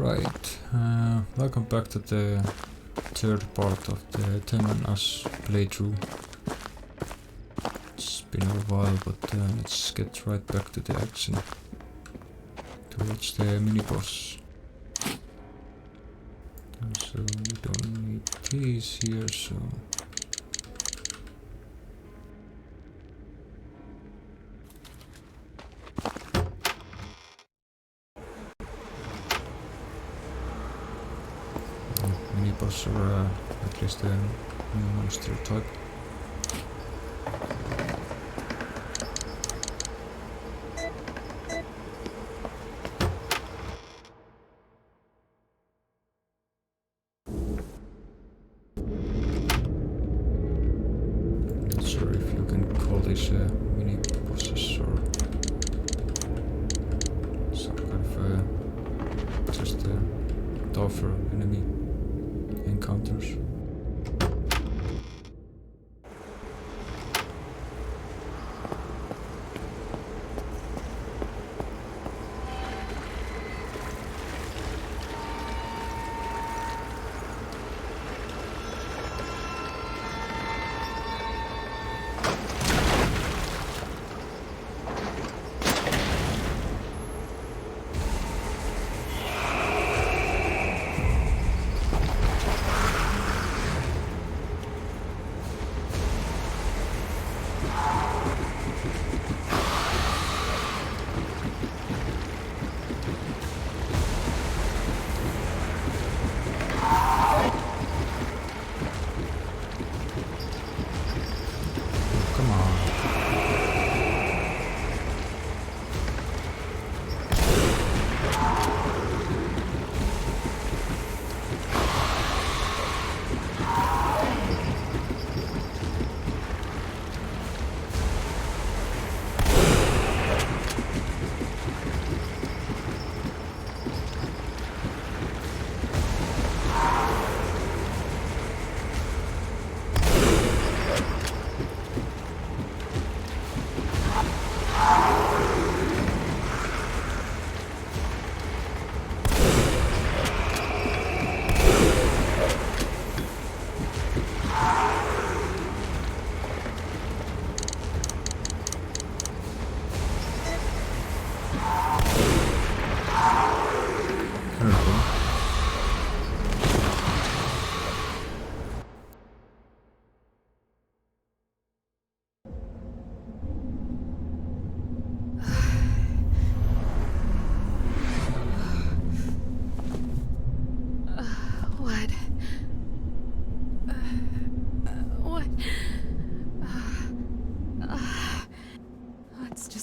Alright, welcome back to the third part of the 10 and Us playthrough. It's been a while, but let's get right back to the action. Towards the mini-boss. So we don't need these here, so... Mini-boss or at least a new monster type. Not sure if you can call these mini-bosses or some kind of just tougher enemy encounters.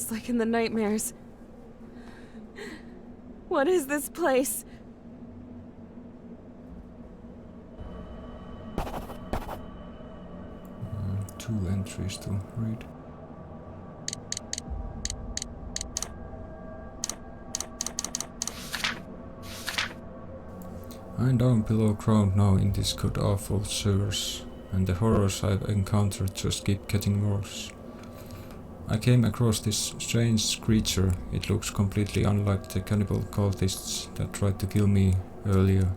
Like in the nightmares. What is this place? Two entries to read. I'm down below ground now in these god-awful sewers, and the horrors I've encountered just keep getting worse. I came across this strange creature. It looks completely unlike the cannibal cultists that tried to kill me earlier.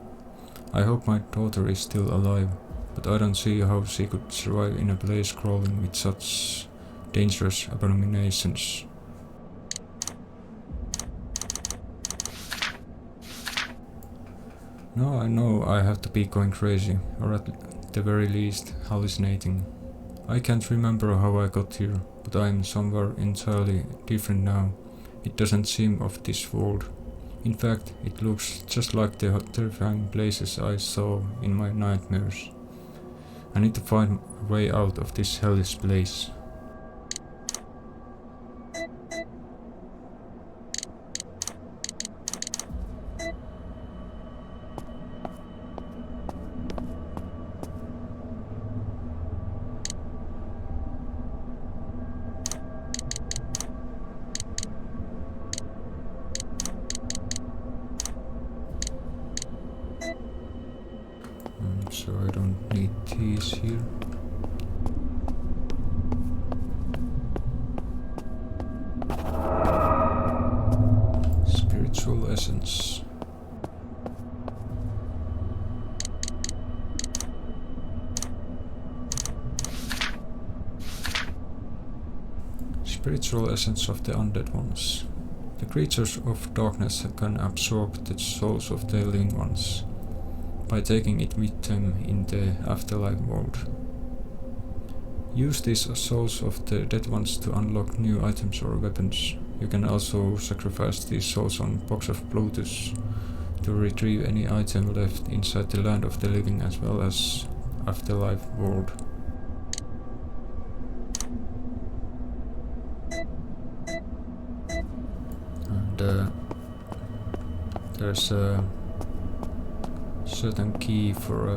I hope my daughter is still alive, but I don't see how she could survive in a place crawling with such dangerous abominations. Now I know I have to be going crazy, or at the very least hallucinating. I can't remember how I got here, but I'm somewhere entirely different now. It doesn't seem of this world. In fact, it looks just like the terrifying places I saw in my nightmares. I need to find a way out of this hellish place. So I don't need these here. Spiritual essence. Spiritual essence of the undead ones. The creatures of darkness can absorb the souls of the living ones by taking it with them in the afterlife world. Use these souls of the dead ones to unlock new items or weapons. You can also sacrifice these souls on Box of Plutus to retrieve any item left inside the land of the living as well as afterlife world. And there's a certain key for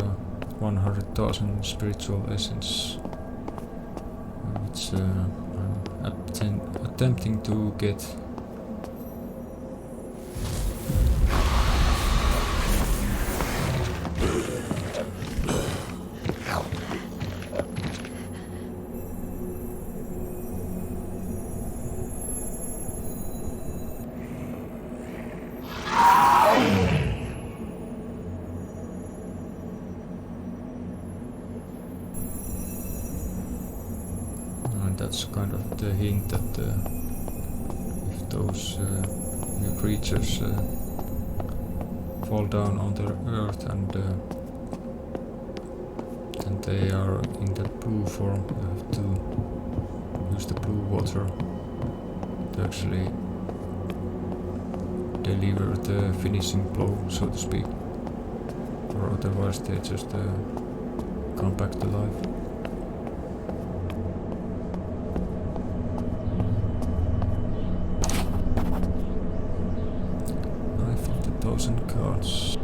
100,000 spiritual essence, which I'm attempting to get. That's kind of the hint that if those new creatures fall down on the earth and they are in that blue form, you have to use the blue water to actually deliver the finishing blow, so to speak, or otherwise they just come back to life. Cards.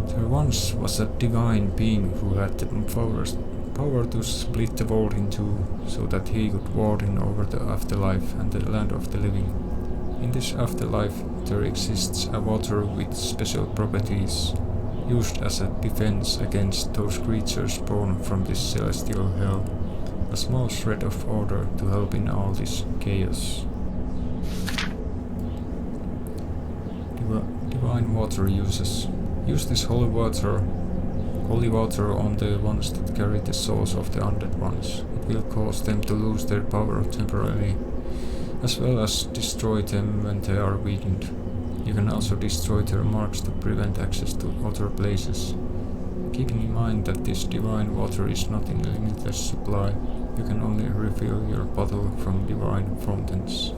There once was a divine being who had the power to split the world in two so that he could warden over the afterlife and the land of the living. In this afterlife there exists a water with special properties used as a defense against those creatures born from this celestial hell. A small shred of order to help in all this chaos. Divine water use this holy water on the ones that carry the souls of the undead ones. It will cause them to lose their power temporarily, as well as destroy them when they are weakened. You can also destroy their marks to prevent access to other places. Keeping in mind that this divine water is not in limitless supply, you can only refill your bottle from divine fountains.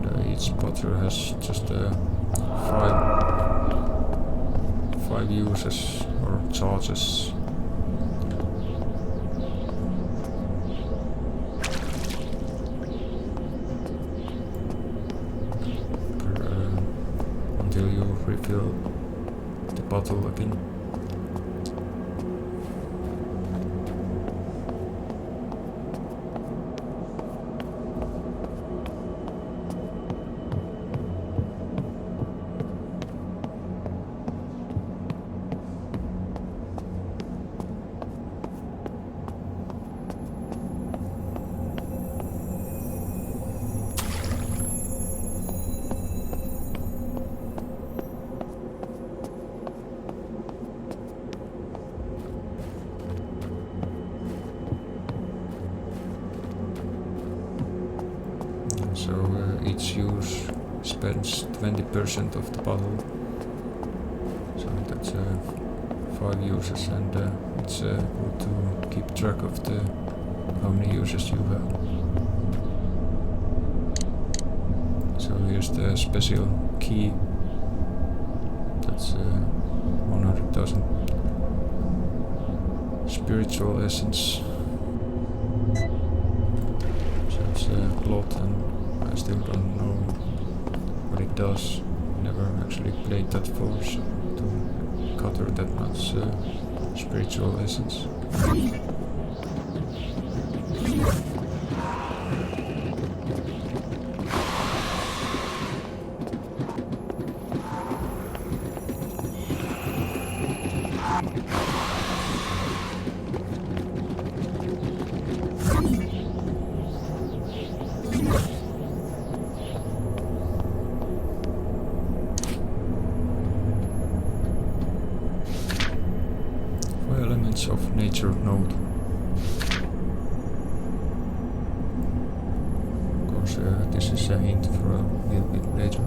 And, each bottle has just five uses or charges. Until you refill the bottle again. So each use spends 20% of the bottle. So that's 5 uses, and it's good to keep track of how many uses you have. So here's the special key. That's 100,000 spiritual essence. So it's a lot, and I still don't know what it does. Never actually played that force to gather that much spiritual essence. Knowledge of nature node. Of course, this is a hint for a little bit later.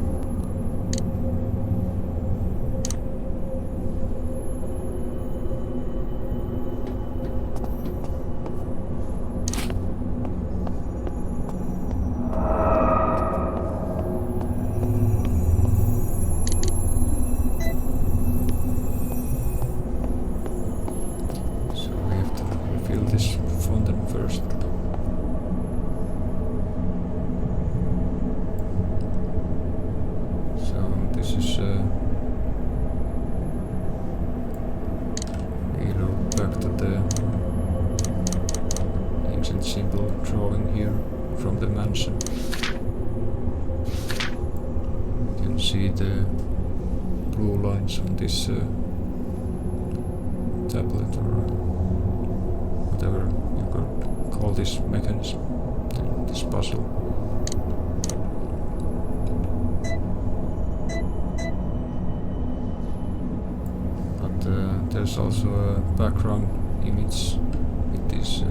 Simple drawing here from the mansion. You can see the blue lines on this tablet or whatever you could call this mechanism, this puzzle. But there's also a background image with these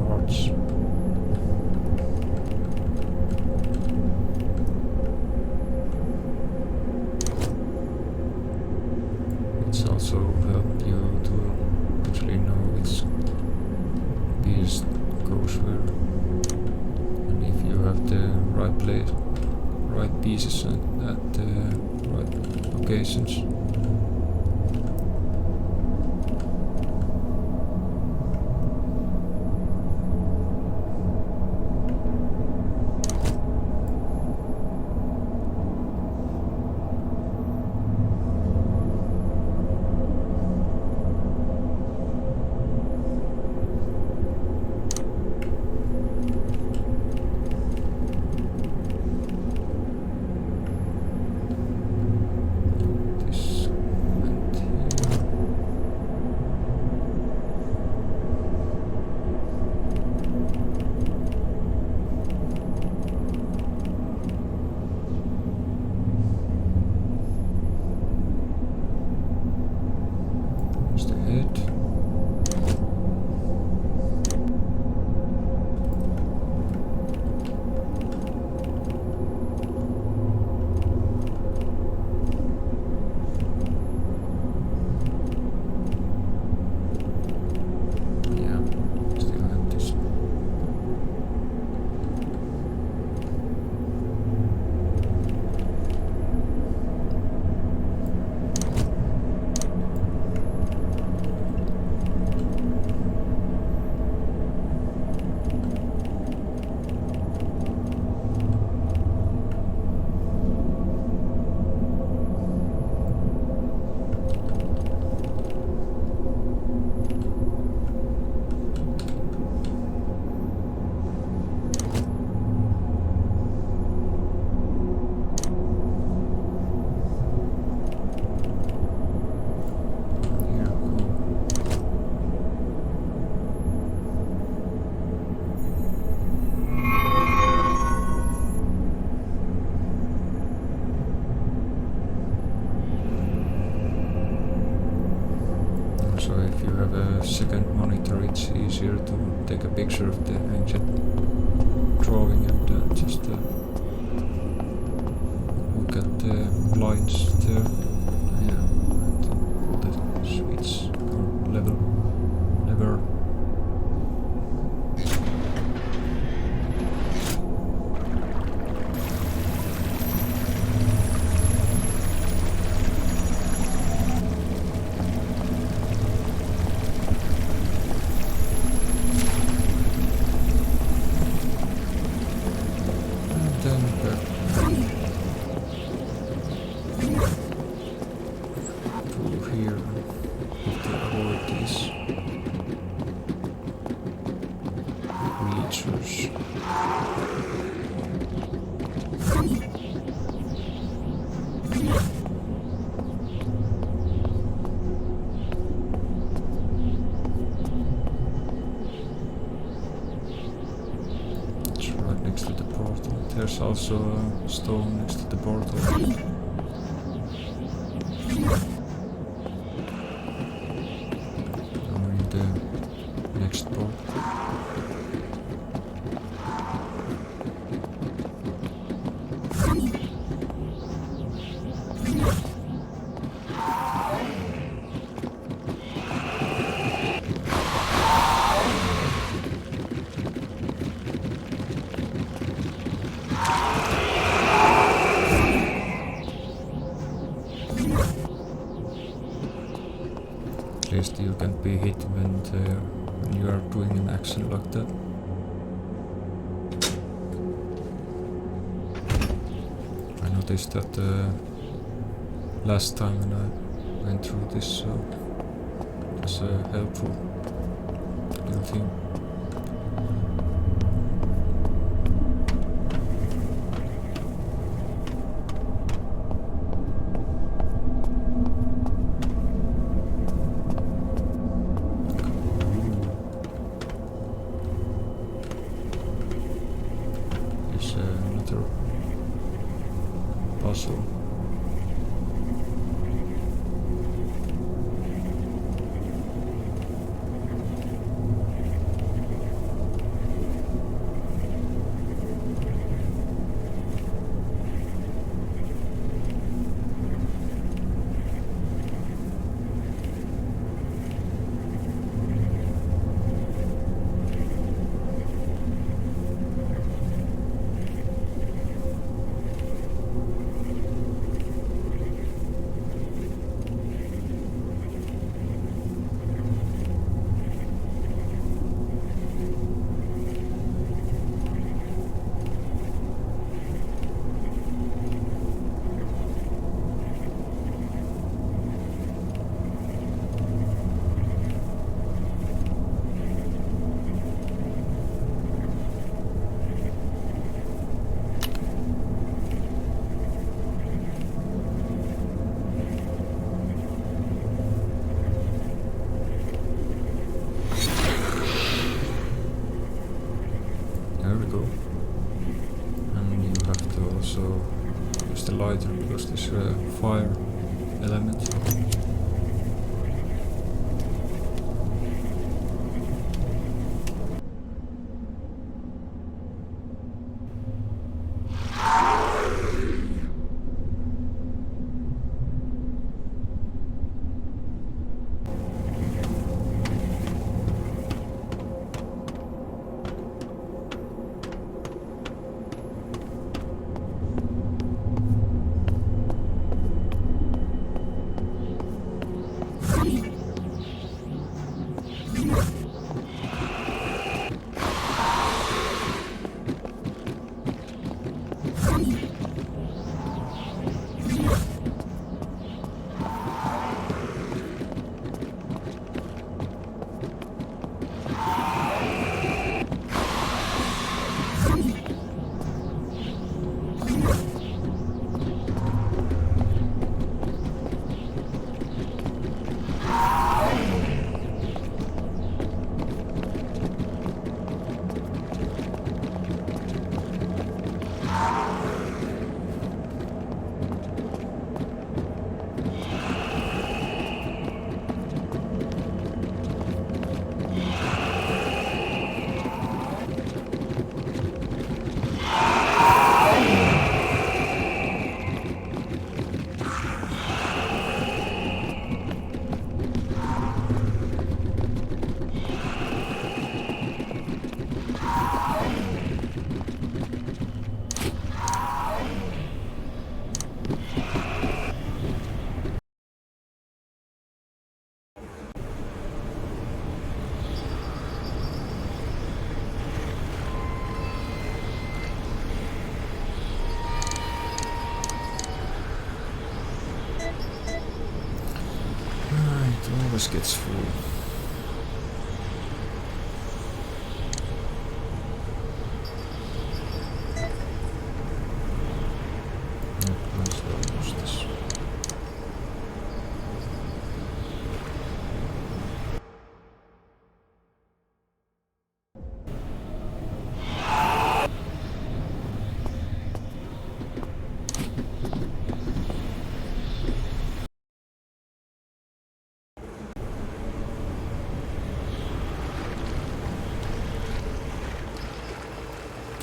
parts. It's also help you to actually know which piece goes where, and if you have the right place, right pieces at the right locations. So if you have a second monitor, it's easier to take a picture of the ancient drawing and just look at the lines there. Yeah, and pull the switch or lever. There's also a stone next to the portal. guess you can be hit when you are doing an action like that. I noticed that last time when I went through this, so it was a helpful little thing. Another puzzle. There we go. And you have to also use the lighter because there's a fire element. Always gets full.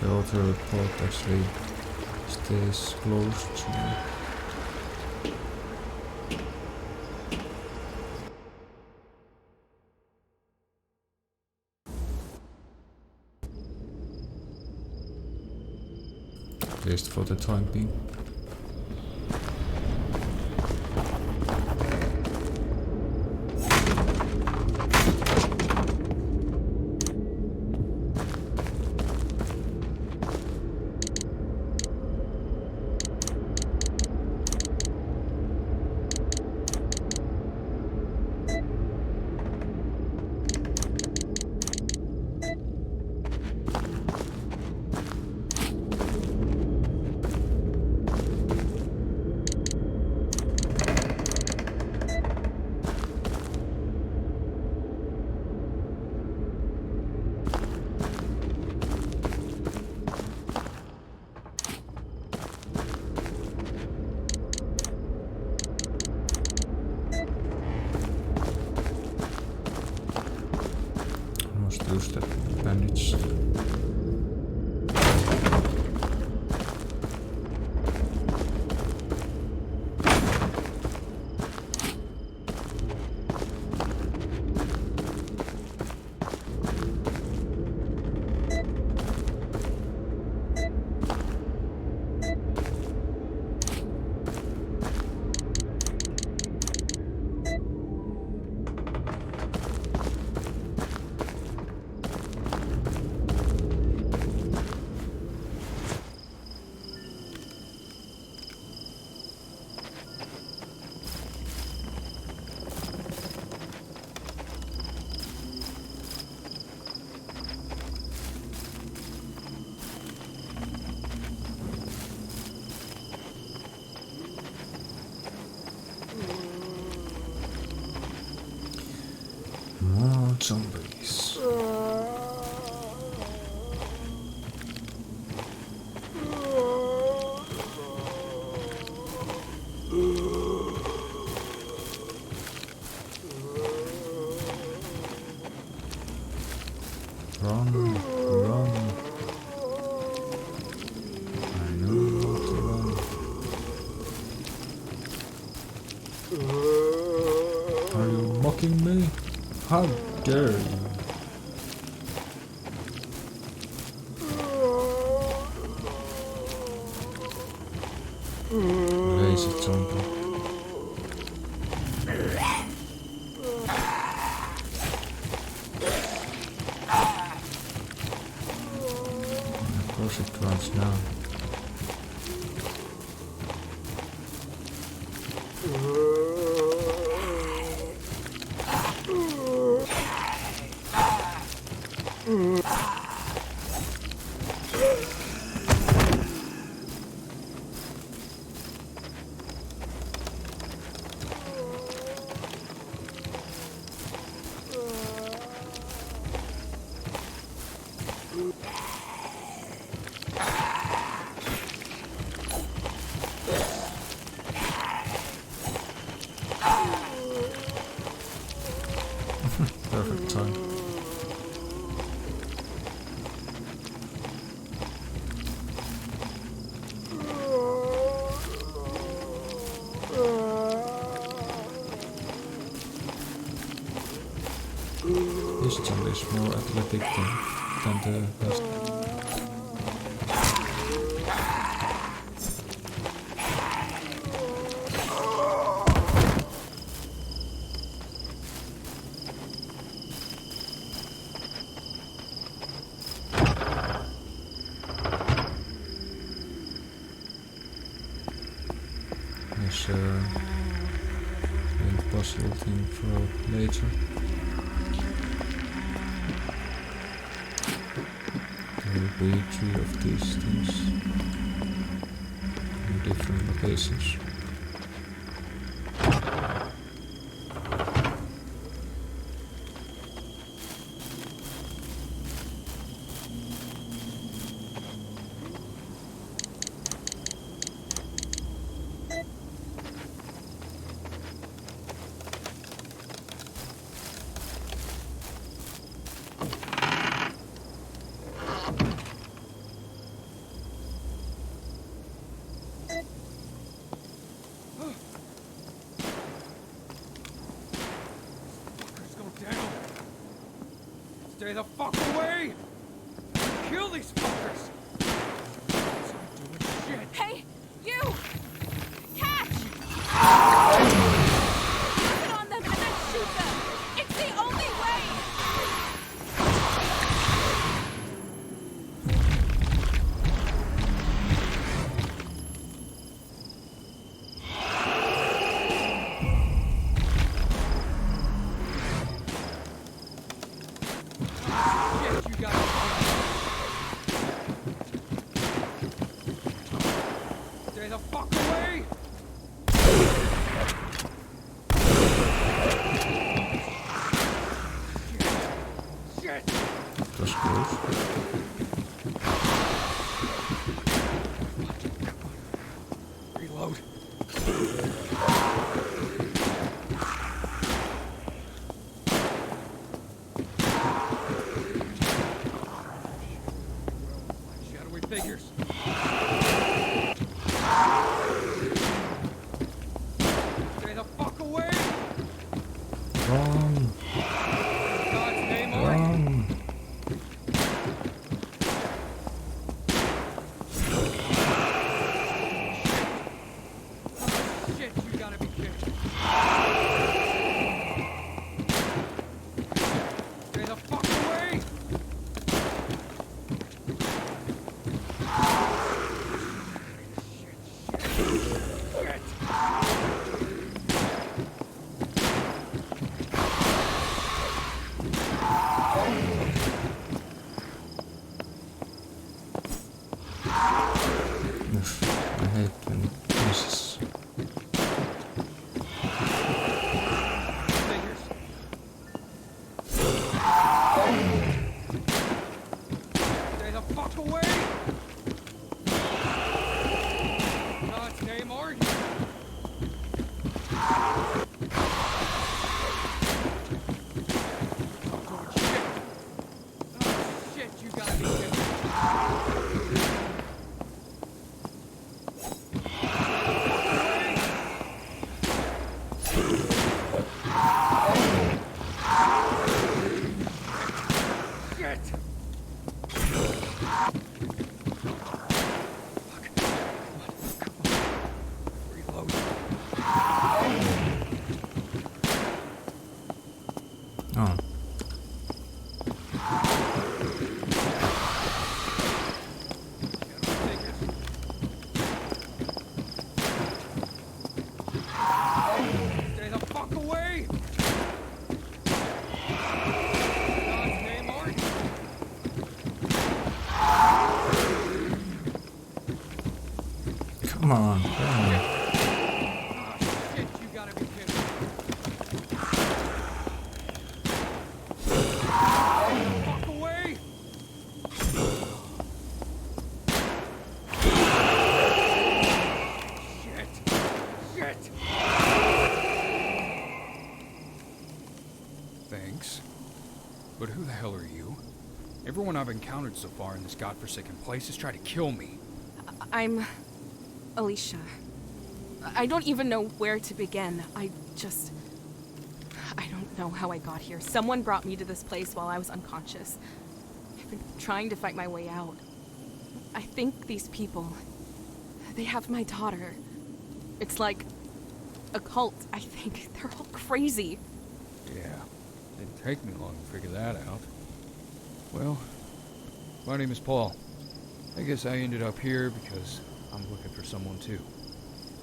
The other port actually stays closed to me. At least for the time being. damage. More zombies. Run, run. I know how to run. Are you mocking me? How dare you? Lazy zombie. Of course it runs now. Perfect time. This zombie is more athletic than the last. There's an impossible thing for later. There will be 3 of these things in different locations. Stay the fuck away! Kill these fuckers! Stop doing shit! Hey, you! Catch! Get on them and then shoot them! It's the only way! Shit, you got Stay the fuck away! Shit! That's close. Reload. Run! God's name, are you? Run! Shit, you gotta be kidding. Stay the fuck away! Shit. Oof, I hate when it misses. Figures. Stay the fuck away! God's name, are you? Oh, God, shit. Oh, shit, you gotta be kidding. Shit! Reload. Oh. Figures. Stay the fuck away! God's name, are you? Come on, run. Ah, shit, you gotta be kidding. Fuck away! Shit! Shit! Thanks. But who the hell are you? Everyone I've encountered so far in this godforsaken place has tried to kill me. I'm Alicia. I don't even know where to begin. I don't know how I got here. Someone brought me to this place while I was unconscious. I've been trying to fight my way out. I think these people, they have my daughter. It's like a cult, I think. They're all crazy. Yeah, didn't take me long to figure that out. Well, my name is Paul. I guess I ended up here because I'm looking for someone too.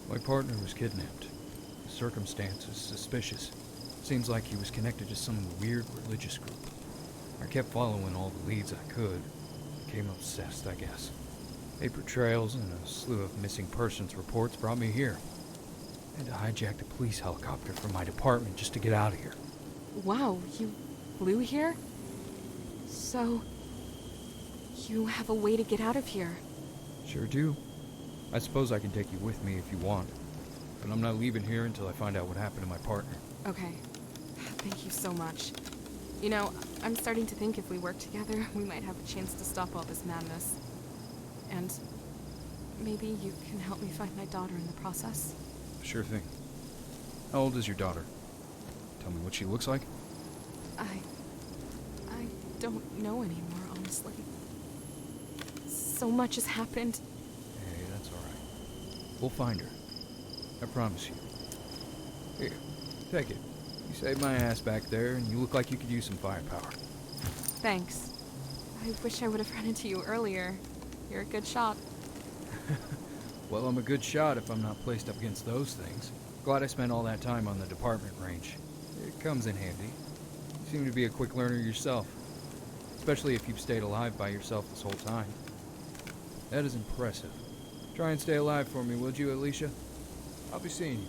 My partner was kidnapped. The circumstances suspicious. Seems like he was connected to some weird religious group. I kept following all the leads I could. Became obsessed, I guess. Paper trails and a slew of missing persons reports brought me here. I had to hijack the police helicopter from my department just to get out of here. Wow, you flew here? So, you have a way to get out of here. Sure do. I suppose I can take you with me if you want. But I'm not leaving here until I find out what happened to my partner. Okay. Thank you so much. You know, I'm starting to think if we work together, we might have a chance to stop all this madness. And maybe you can help me find my daughter in the process? Sure thing. How old is your daughter? Tell me what she looks like? I don't know anymore, honestly. So much has happened. Hey, that's alright. We'll find her. I promise you. Here, take it. You saved my ass back there, and you look like you could use some firepower. Thanks. I wish I would have run into you earlier. You're a good shot. Well, I'm a good shot if I'm not placed up against those things. Glad I spent all that time on the department range. It comes in handy. You seem to be a quick learner yourself. Especially if you've stayed alive by yourself this whole time. That is impressive. Try and stay alive for me, would you, Alicia? I'll be seeing you.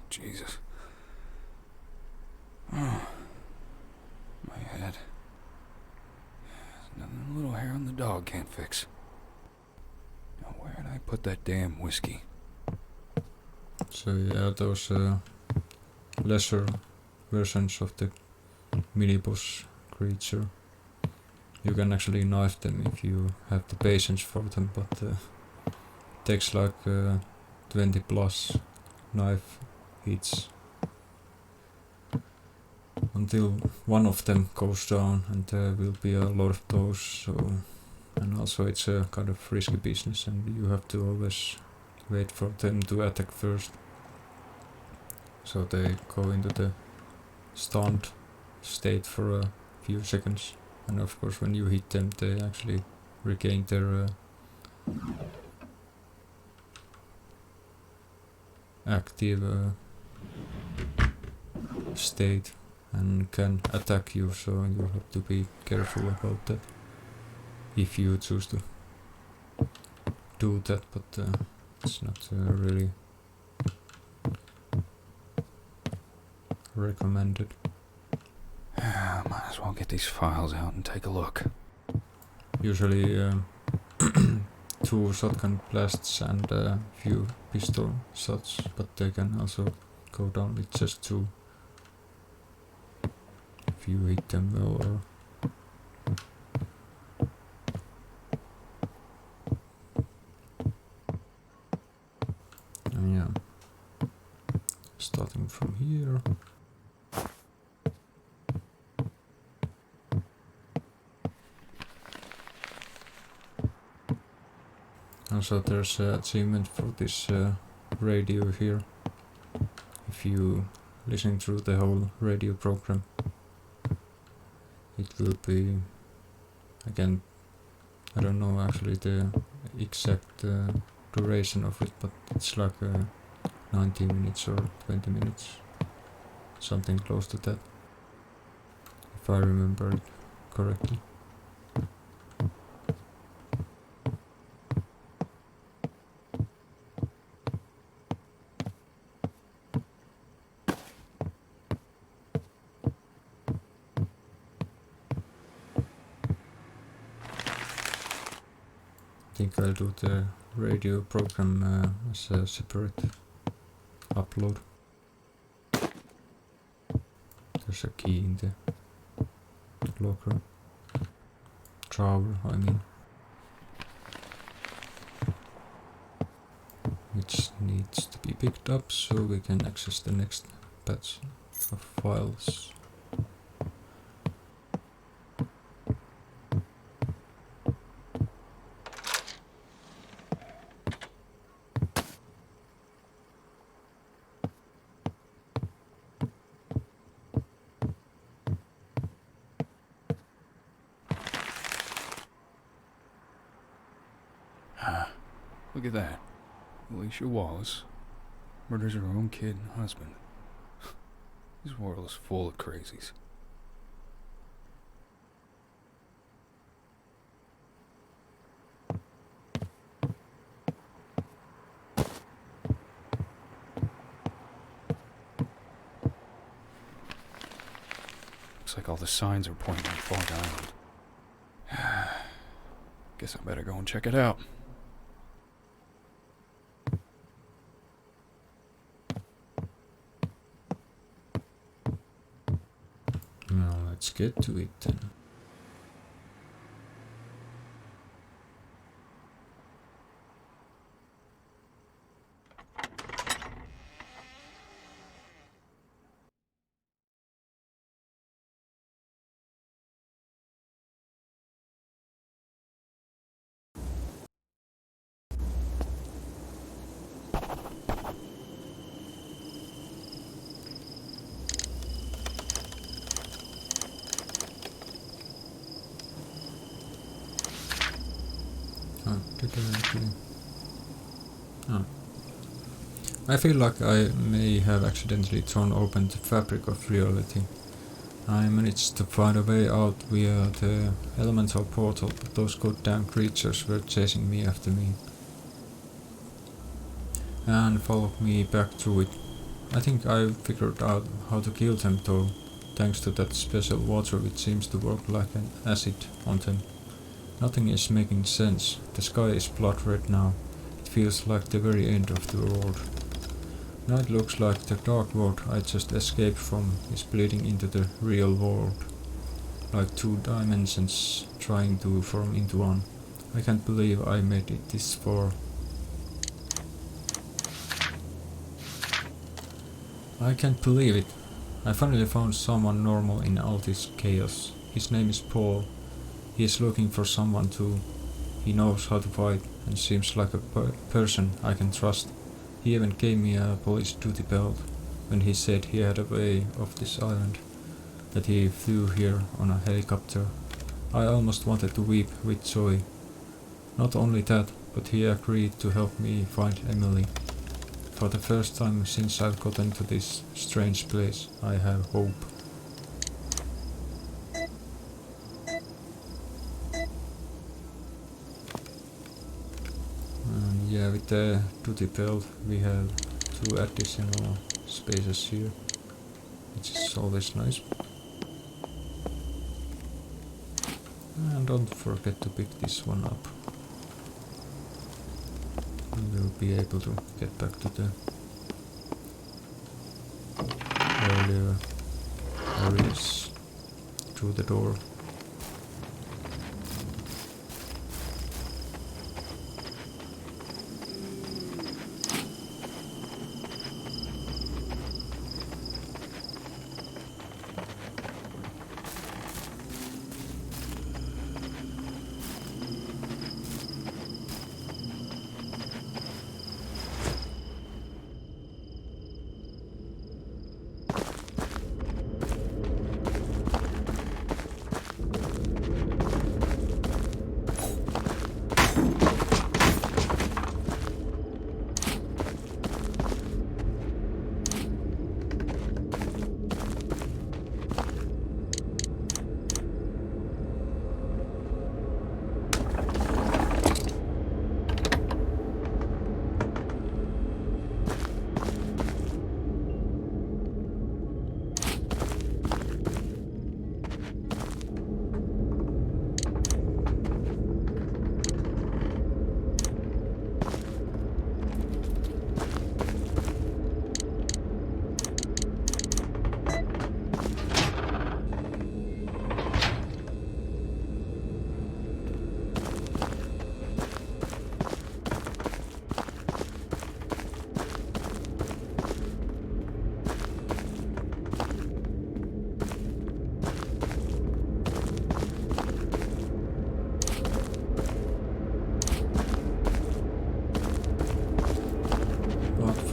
Jesus. Oh, my head. There's nothing a little hair on the dog can't fix. Now, where did I put put that damn whiskey. So yeah, those lesser versions of the mini-boss creature, you can actually knife them if you have the patience for them, but takes like 20 plus knife hits until one of them goes down, and there will be a lot of those. So, and also it's a kind of risky business, and you have to always wait for them to attack first. So they go into the stunned state for a few seconds, and of course when you hit them they actually regain their active state and can attack you, so you have to be careful about that if you choose to do that, but it's not really recommended. Might as well get these files out and take a look. Usually 2 shotgun blasts and a few pistol shots, but they can also go down with just 2 if you hit them well. Or yeah, starting from here. Also there's an achievement for this radio here. If you listen through the whole radio program, it will be, again, I don't know actually the exact duration of it, but it's like 90 minutes or 20 minutes, something close to that, if I remember it correctly. I think I'll do the radio program as a separate upload. There's a key in the locker. Drawer, I mean. Which needs to be picked up so we can access the next batch of files. Look at that. Alicia Wallace murders her own kid and husband. This world is full of crazies. Looks like all the signs are pointing to Fog Island. Guess I better go and check it out. Now let's get to it then. I feel like I may have accidentally torn open the fabric of reality. I managed to find a way out via the elemental portal, but those goddamn creatures were chasing me after me and followed me back through it. I think I figured out how to kill them though, thanks to that special water which seems to work like an acid on them. Nothing is making sense. The sky is blood red now. It feels like the very end of the world. Night looks like the dark world I just escaped from is bleeding into the real world, like two dimensions trying to form into one. I can't believe I made it this far. I can't believe it. I finally found someone normal in all this chaos. His name is Paul. He is looking for someone too. He knows how to fight and seems like a person I can trust. He even gave me a police duty belt when he said he had a way off this island, that he flew here on a helicopter. I almost wanted to weep with joy. Not only that, but he agreed to help me find Emily. For the first time since I've gotten to this strange place, I have hope. And yeah, with the duty belt we have 2 additional spaces here, which is always nice. And don't forget to pick this one up. We'll be able to get back to the earlier areas through the door.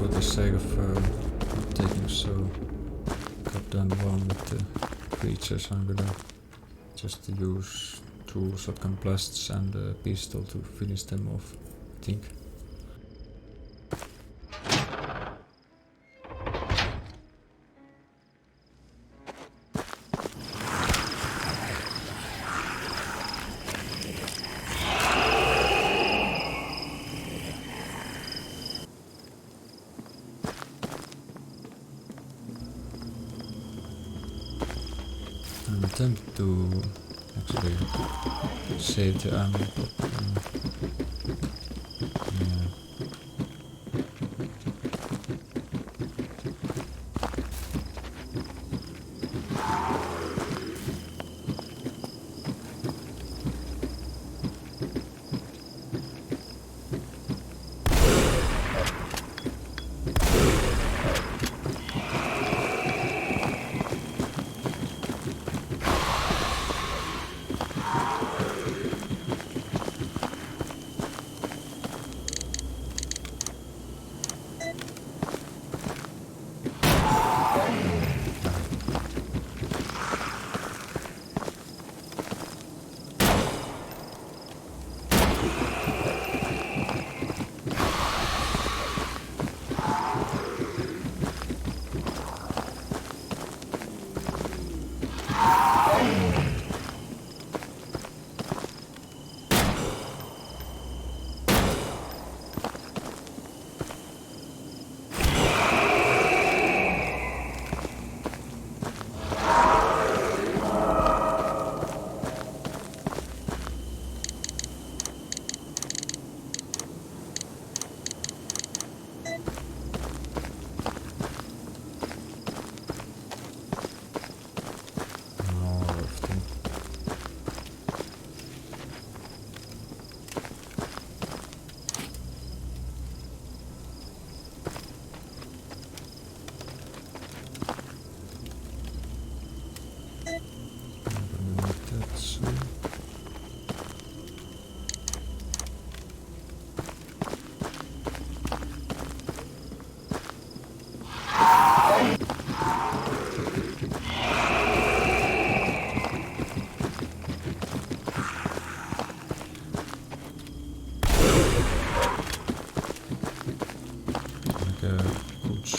For the sake of not taking so goddamn long with the creatures, I'm gonna just use 2 shotgun blasts and a pistol to finish them off, I think. I'm tempted to actually save the ammo, but yeah.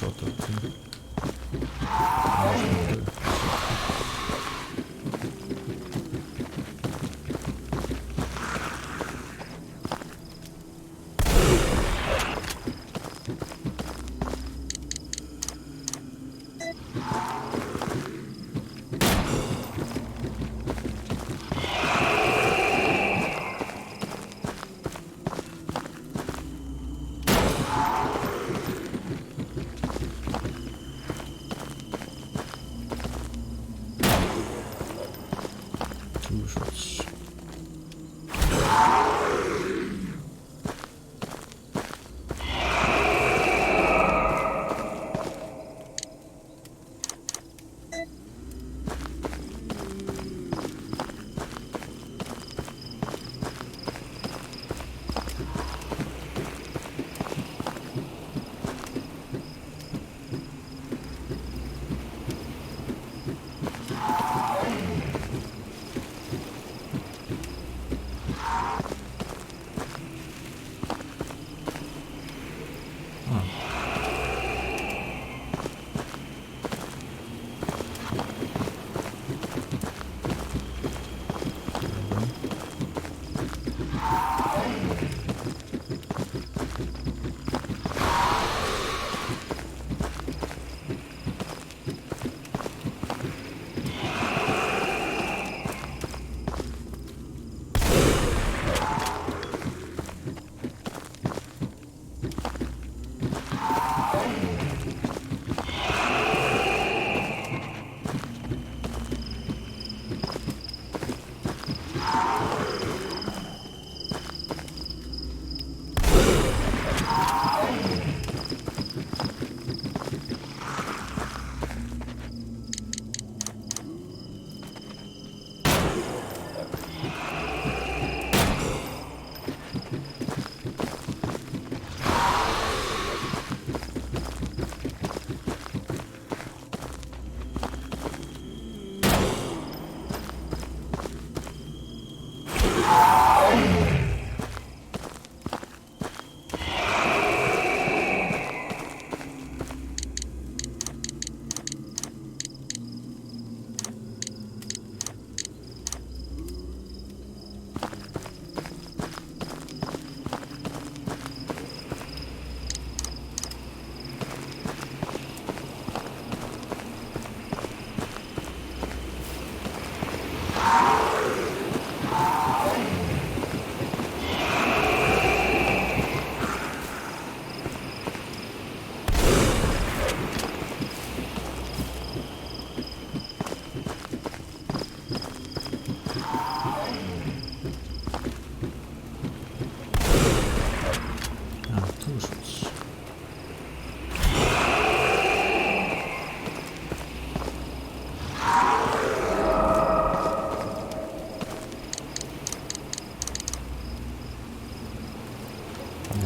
shot at him. Two shots.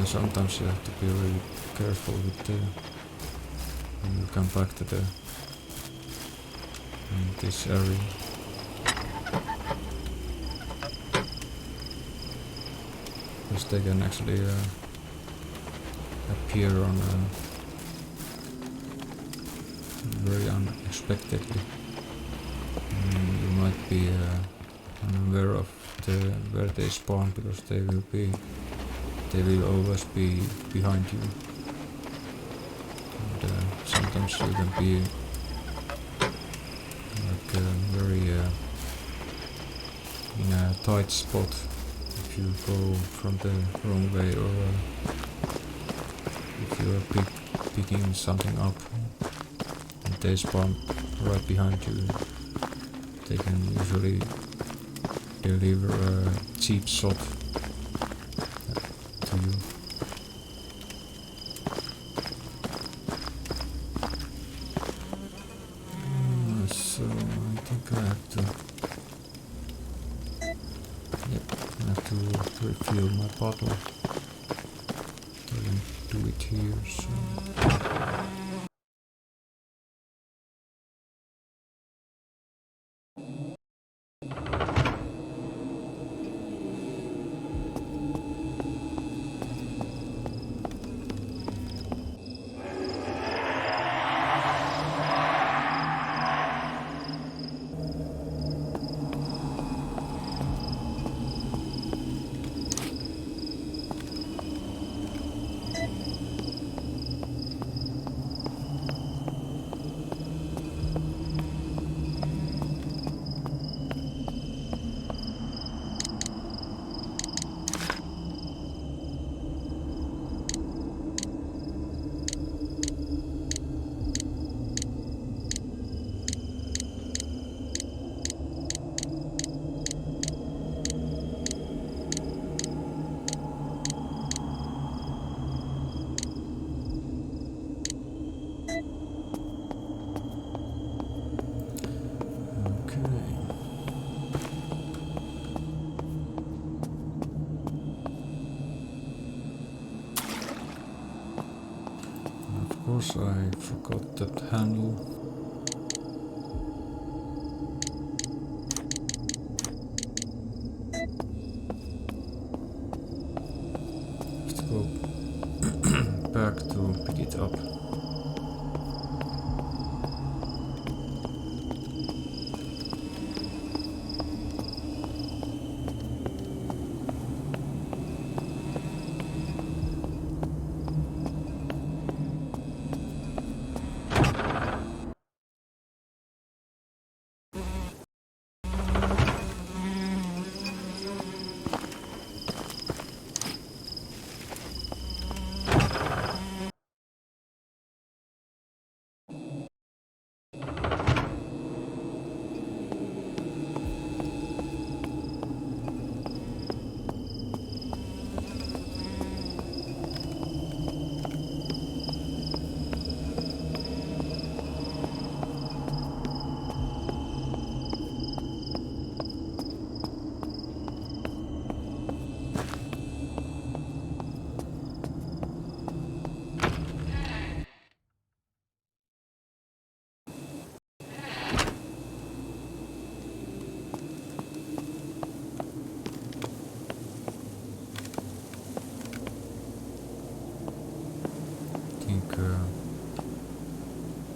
Sometimes you have to be really careful with the when you come back to the this area. Because they can actually appear on very unexpectedly. You might be unaware of where they spawn, because they will always be behind you, and sometimes you can be like very in a tight spot if you go from the wrong way, or if you are picking something up and they spawn right behind you. They can usually deliver a cheap shot to you. So I think I have to refill my bottle. I can do it here, so Of course I forgot that handle. Have to go back to pick it up.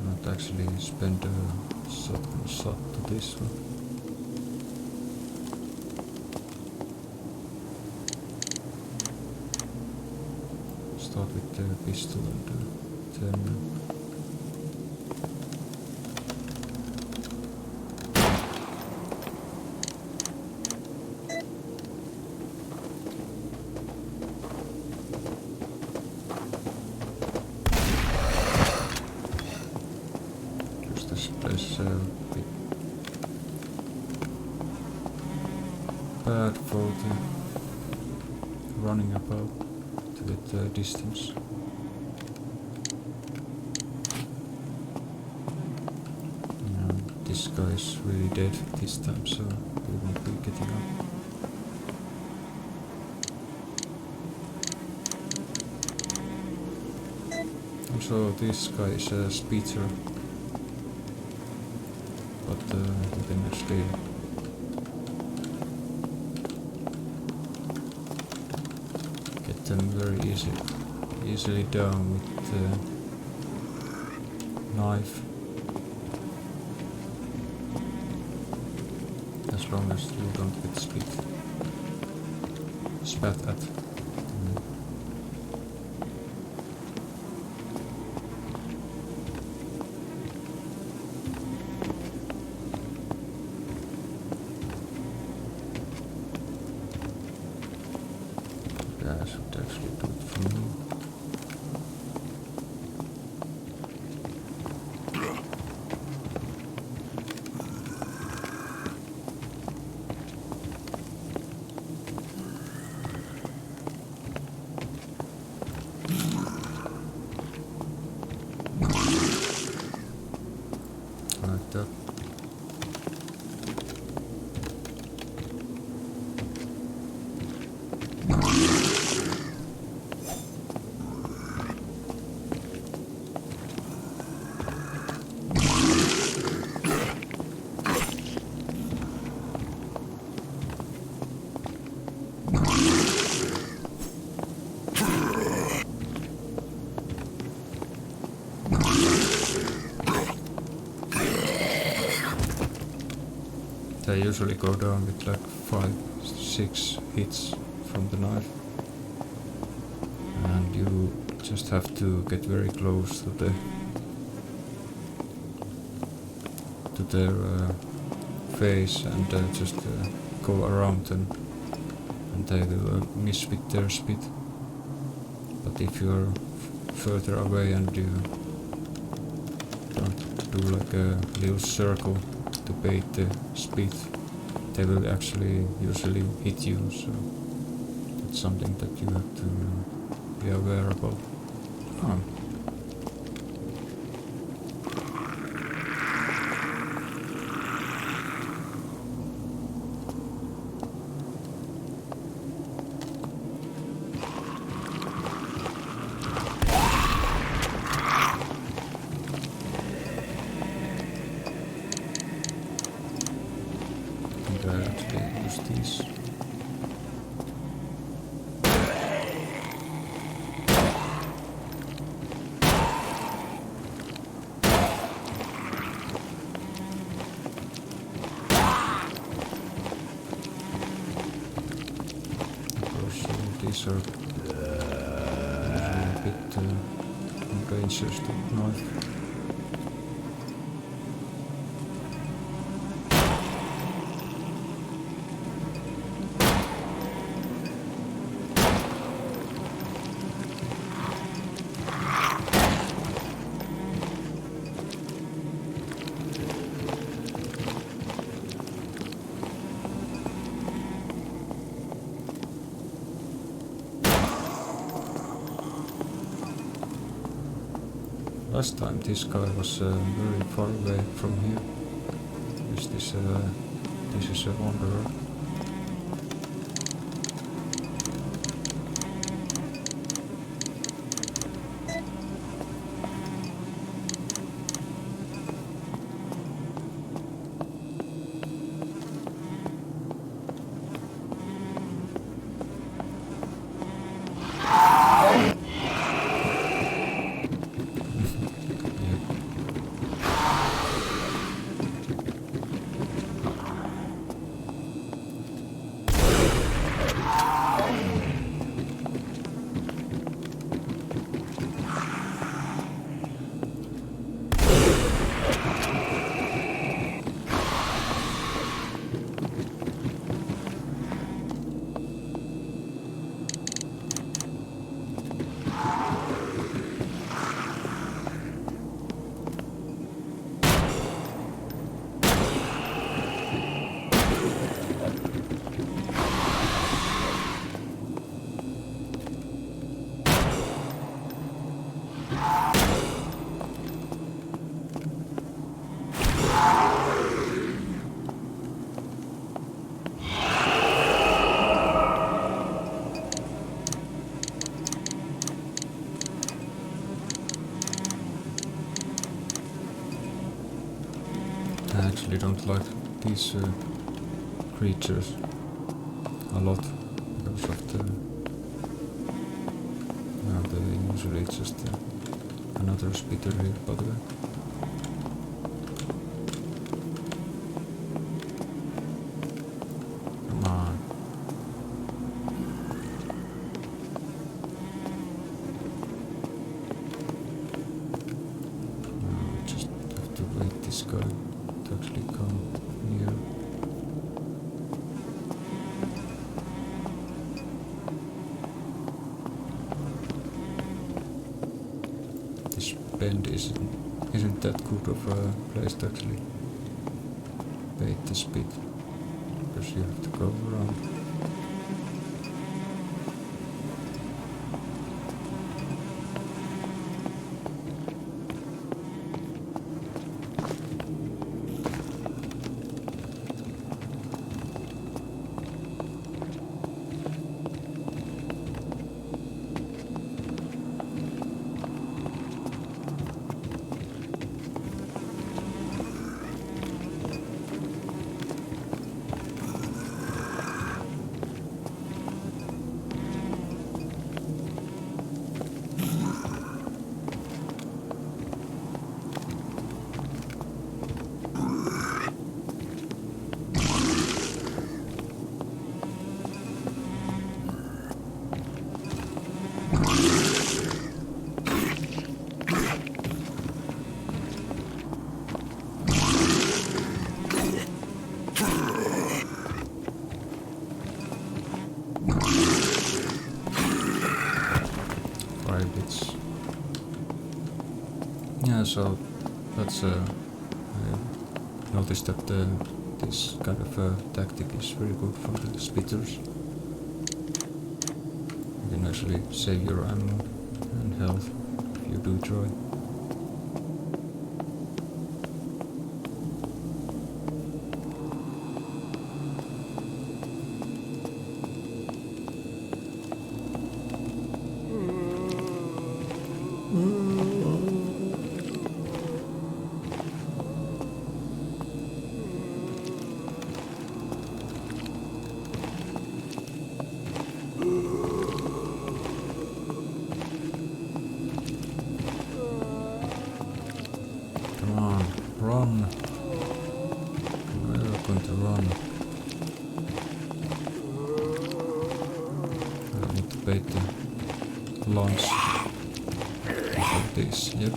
Not actually spend a shotgun shot to this one. Start with the pistol and the 10. Bit bad for the running about to get distance. This guy is really dead this time, so we won't be getting up. Also, this guy is a speedster. But you can actually get them very easily down with the knife, as long as you don't get spat at. I should actually do it for me. Like that. They usually go down with like 5-6 hits from the knife, and you just have to get very close to their face and just go around them, and they will miss with their speed. But if you are further away and you don't do like a little circle to bait the speed, they will actually usually hit you, so that's something that you have to be aware about. these are usually a bit dangerous to knife. Last time this guy was very far away from here. This is a wanderer. I actually don't like these creatures a lot because of the usually it's just another spitter here, by the way. Come on. I just have to wait this guy to actually come near. This bend isn't that good of a place to actually bait the speed, because you have to go around. Yeah, so that's I noticed that this kind of tactic is very good for the spitters. You can actually save your ammo and health if you do try. activate the launch of this. Yep.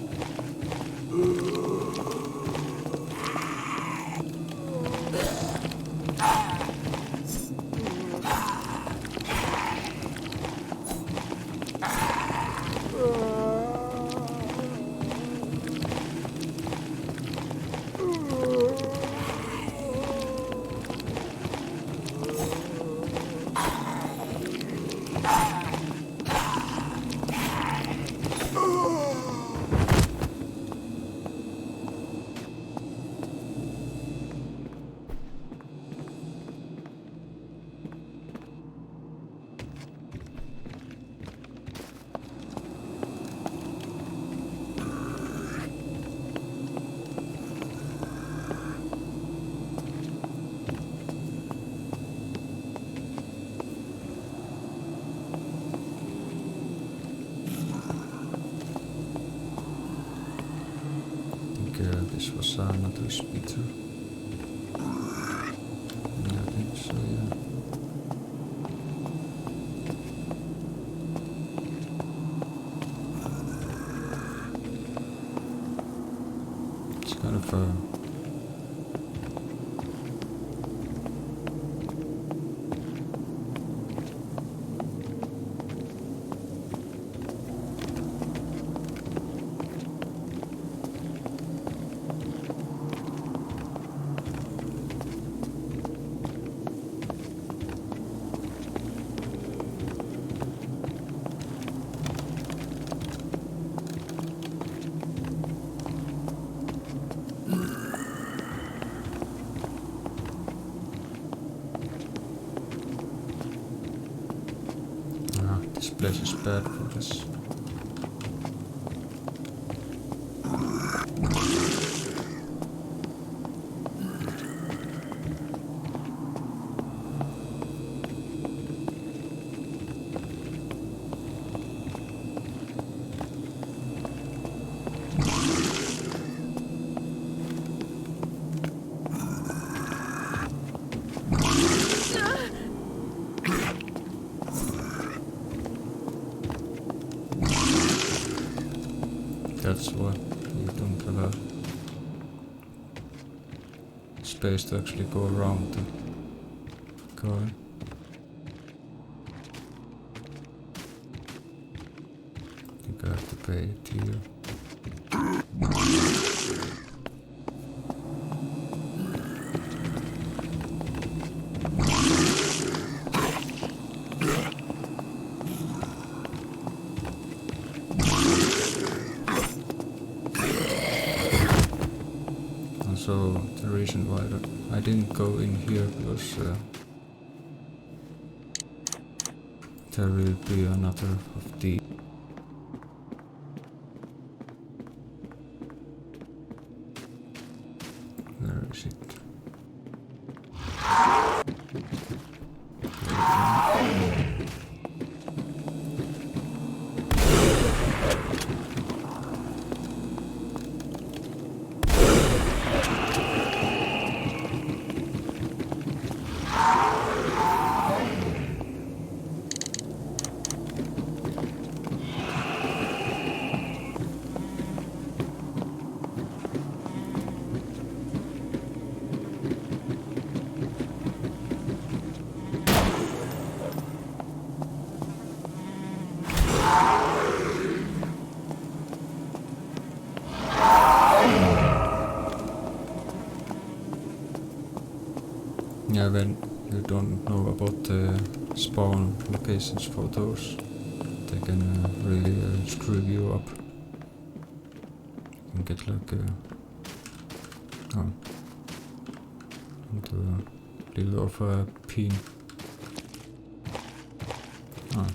This was another speeder. Yeah, I think so, yeah. It's kind of a this place is bad for this. That's why you don't have a space to actually go around the guy. I think I have to pay it here. So the reason why I didn't go in here was there will be another of the where is it? Yeah, when you don't know about the spawn locations for those, they can really screw you up. You can get like into a little of a pin. Oh.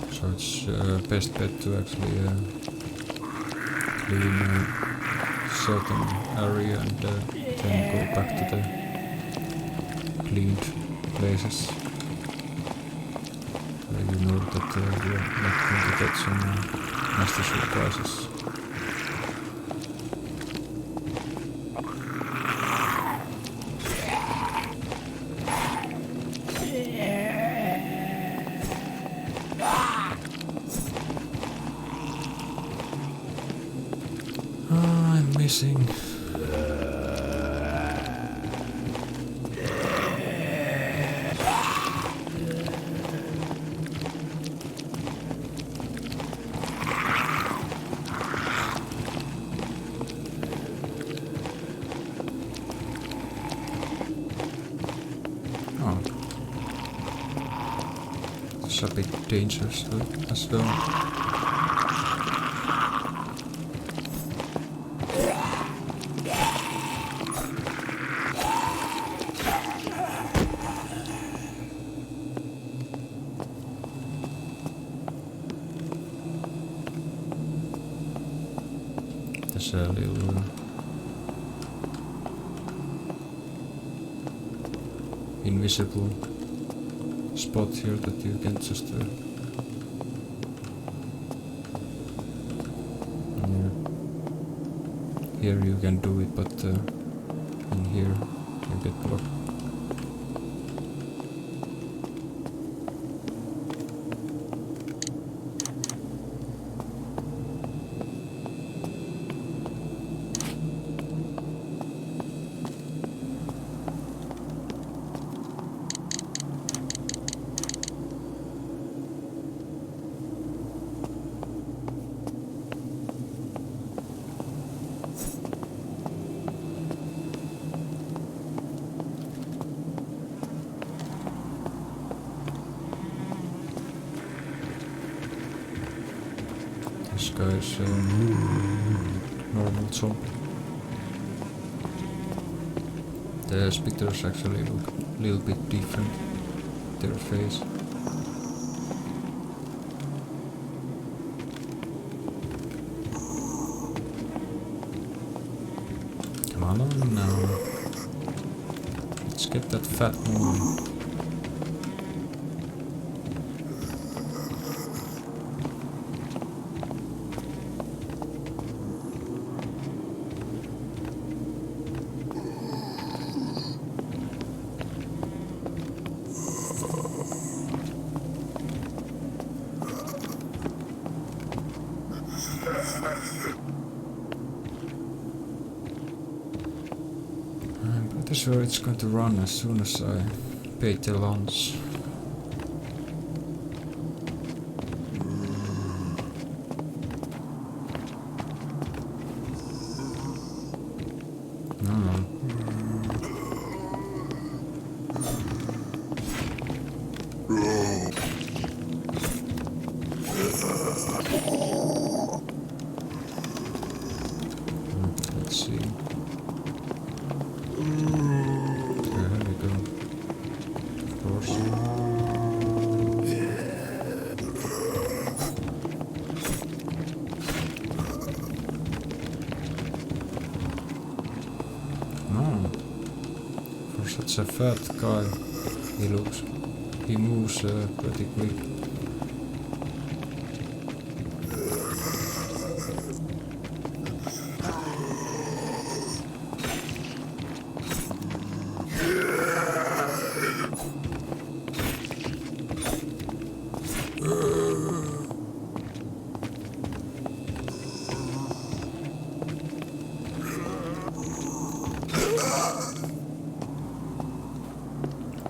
So it's best bet to actually clean a certain area and then go back to the cleaned places. You know that you're not going to get some nasty surprises. I'm missing. Oh. It's a bit dangerous as well. There's a little invisible spot here that you can just here you can do it, but in here you get blocked. This guy's normal zombie. The specters actually look a little bit different, their face. Come on now. Let's get that fat moving. I'm pretty sure it's going to run as soon as I pay the lunch. No. Let's see. There we go. Of course. No. For such a fat guy, he moves pretty quick.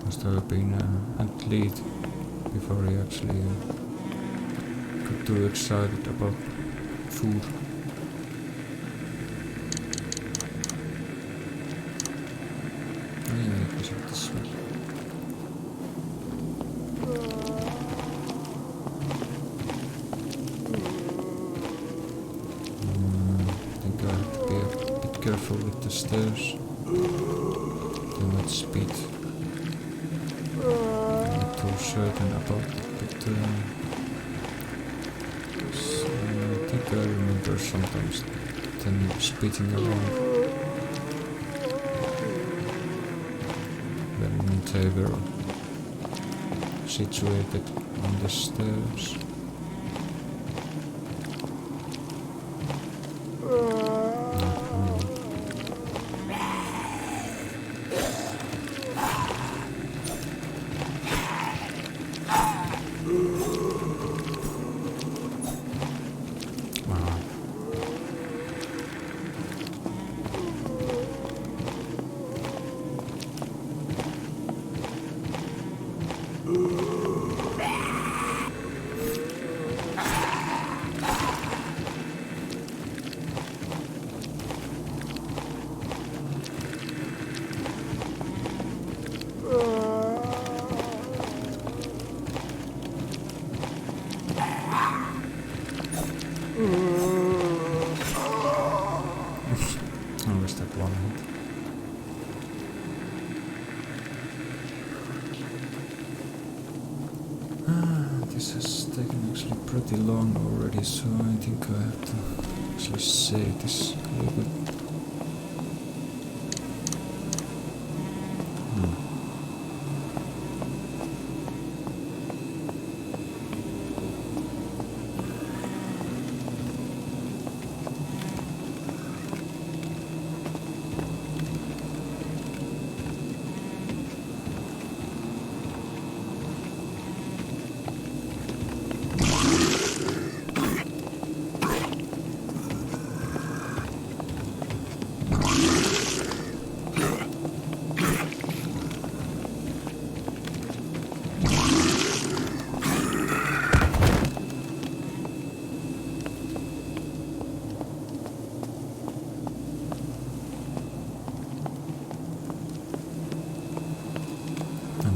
Must have been at lead before he actually got too excited about food. Oh yeah, it was at this way. I think I have to be a bit careful with the stairs. Too much speed. I'm not too certain about it, but I remember sometimes them spitting around when they were situated on the stairs. Always that one hit. This has taken actually pretty long already, so I think I have to actually save this a little bit.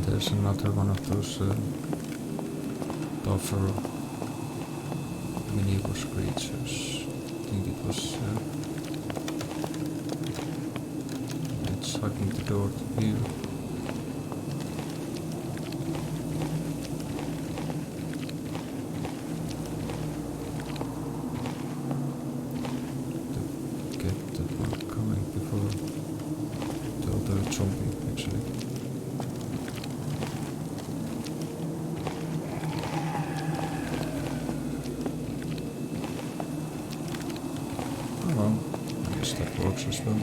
There's another one of those tougher mini-boss creatures. I think it was it's hugging the door to view. To get that one coming before the other zombie actually. Well, I guess that works as well.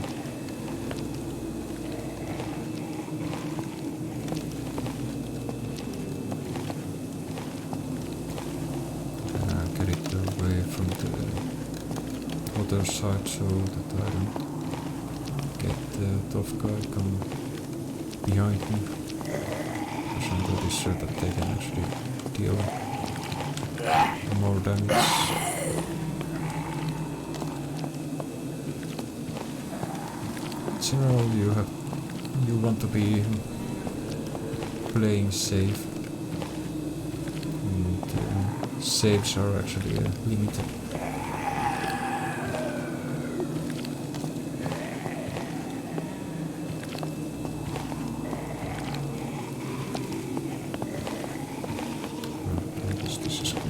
Get it away from the other side so that I don't get the tough guy coming behind me. Because I'm pretty sure that they can actually deal more damage. In general, you want to be playing safe, and saves are actually limited. I guess this is good.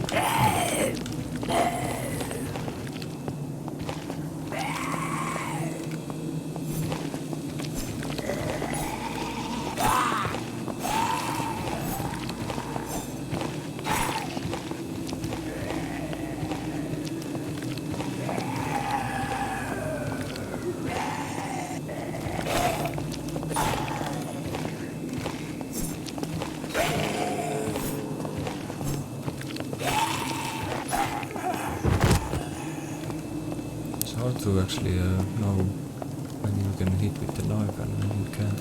Hard to actually know when you can hit with the knife and when you can't.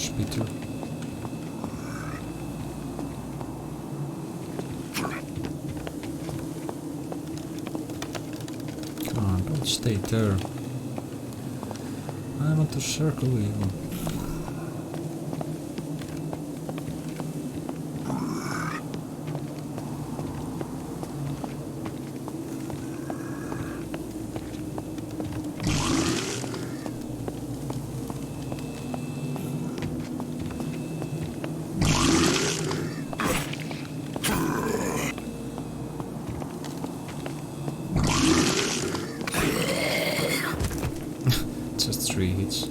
spitter. Come on, don't stay there. I want to circle you. Just 3 hits.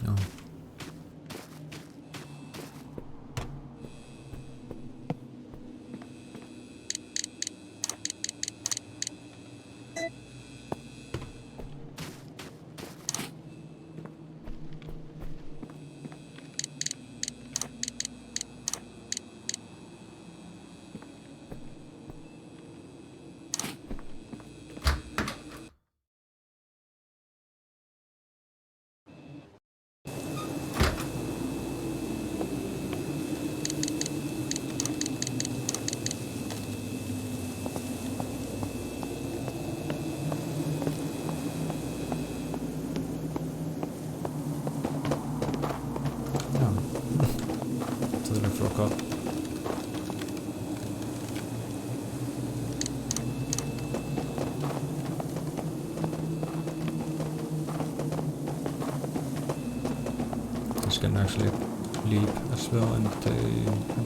No. Totally forgot. This can actually leap as well, and I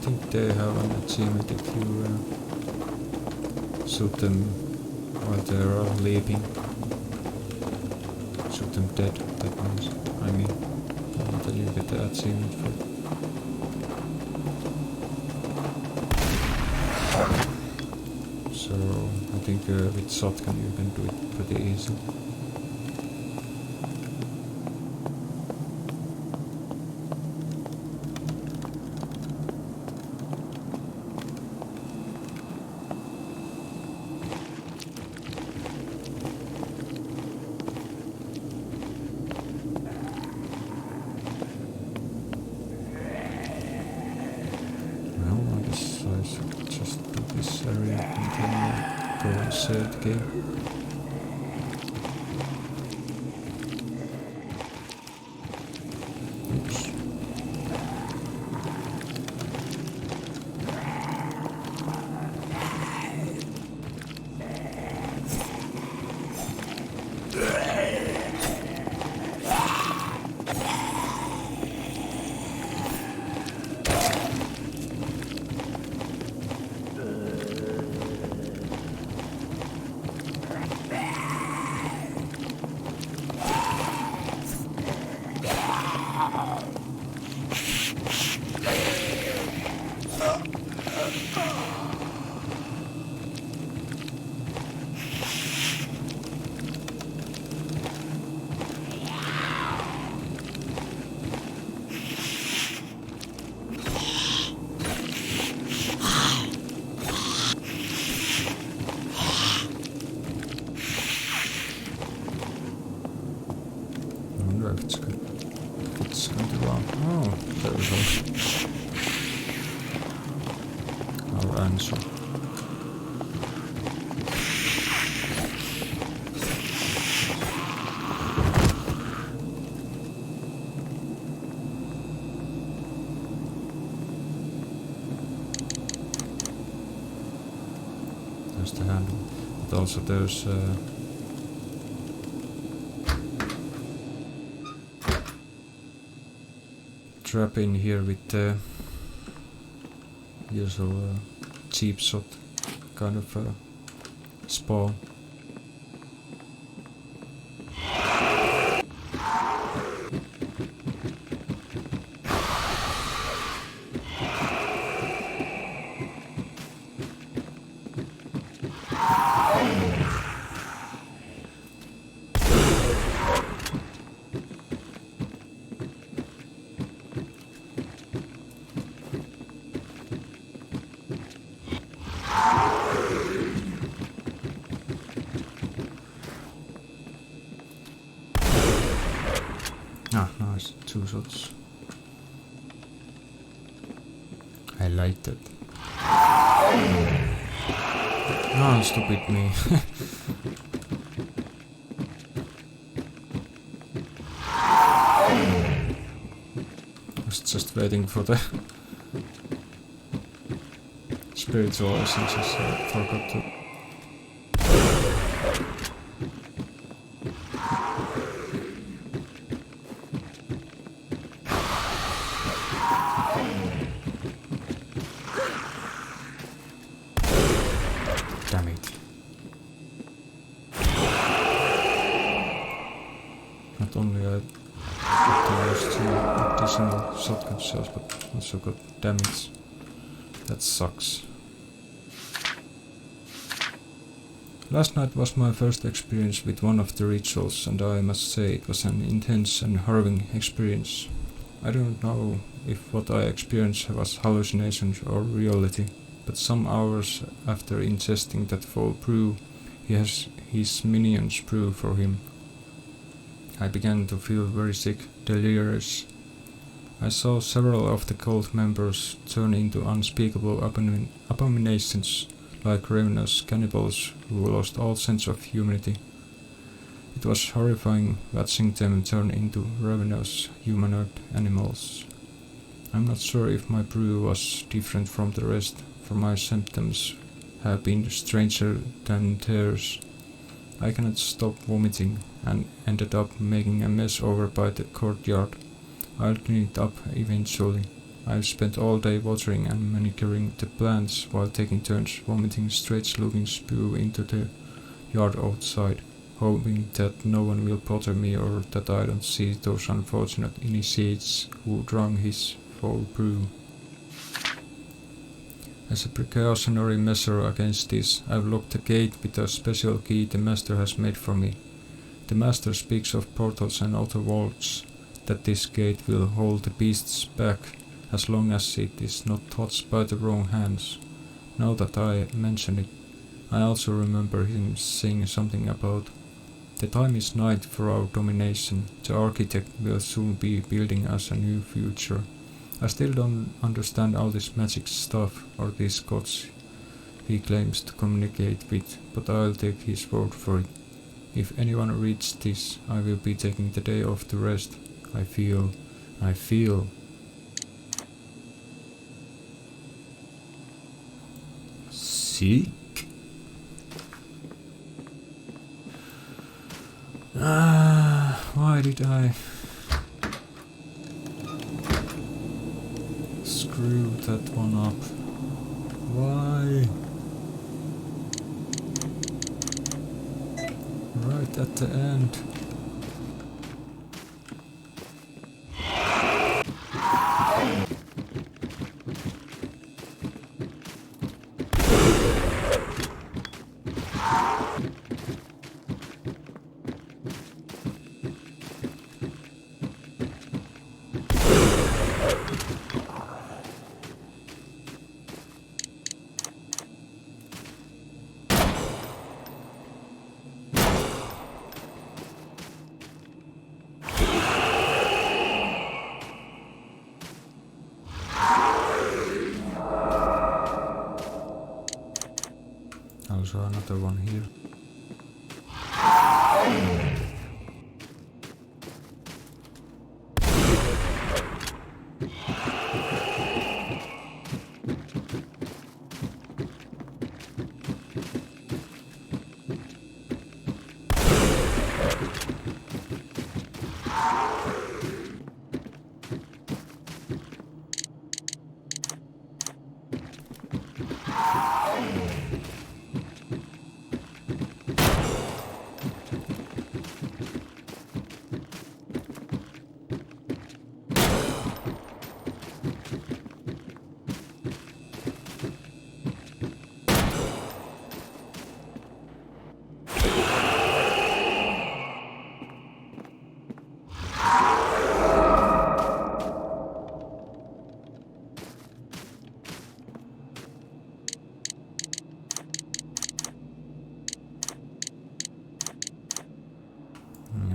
think they have an achievement if you shoot them while they are leaping. Shoot them dead, that means. I mean, then you get the achievement for it. So I think with shotgun you can do it pretty easily. Well, I guess I should just do this area and then go and save the game. Oops. It's going to run. Oh, there we go. Our answer. There's the handle. But also there's trap in here with the usual cheap shot kind of spawn. Nice, 2 shots. I like that. Oh, stupid me. I was just waiting for the spiritual essences. I forgot to. Damn it. Not only I got those 2 additional shotgun shells, but also got damage. That sucks. Last night was my first experience with one of the rituals, and I must say it was an intense and harrowing experience. I don't know if what I experienced was hallucinations or reality, but some hours after ingesting that foul brew, his minions brew for him. I began to feel very sick, delirious. I saw several of the cult members turn into unspeakable abominations, like ravenous cannibals who lost all sense of humanity. It was horrifying watching them turn into ravenous humanoid animals. I'm not sure if my brew was different from the rest, for my symptoms have been stranger than theirs. I cannot stop vomiting and ended up making a mess over by the courtyard. I'll clean it up eventually. I've spent all day watering and manicuring the plants while taking turns vomiting strange-looking spew into the yard outside, hoping that no one will bother me or that I don't see those unfortunate initiates who drank his foul brew. As a precautionary measure against this, I've locked the gate with a special key the master has made for me. The master speaks of portals and outer worlds, that this gate will hold the beasts back as long as it is not touched by the wrong hands. Now that I mention it, I also remember him saying something about the time is night for our domination. The architect will soon be building us a new future. I still don't understand all this magic stuff or these gods he claims to communicate with, but I'll take his word for it. If anyone reads this, I will be taking the day off to rest. I feel. Sick? Why did I screw that one up? Why? Right at the end. Also another one here.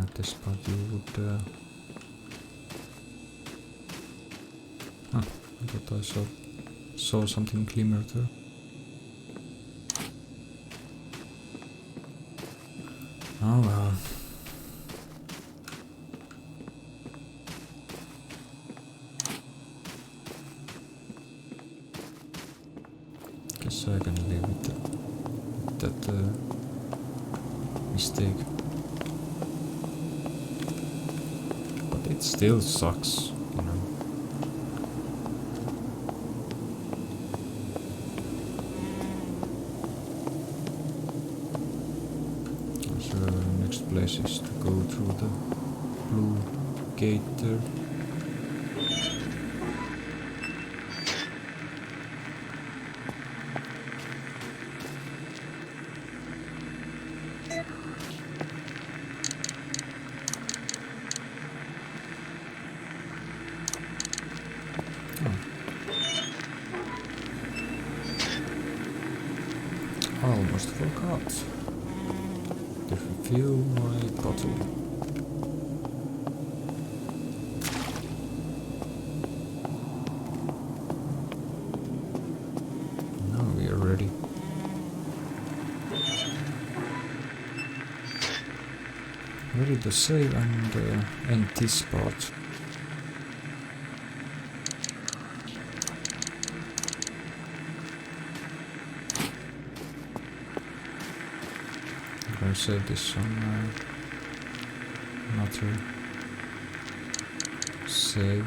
At this point you would But I saw something glimmer there. Oh well. Guess I can live with that mistake. But it still sucks, you know. So next place is to go through the blue gate there. Almost forgot to refill my bottle. Now we are ready. Ready to save and end this part. I'll save this on another save.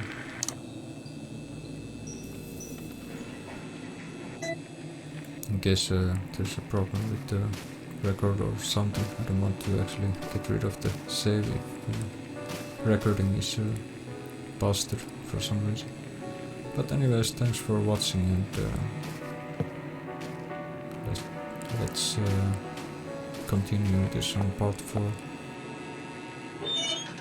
In case there's a problem with the record or something, I don't want to actually get rid of the save if recording is busted for some reason. But anyways, thanks for watching, and let's continue this on part 4.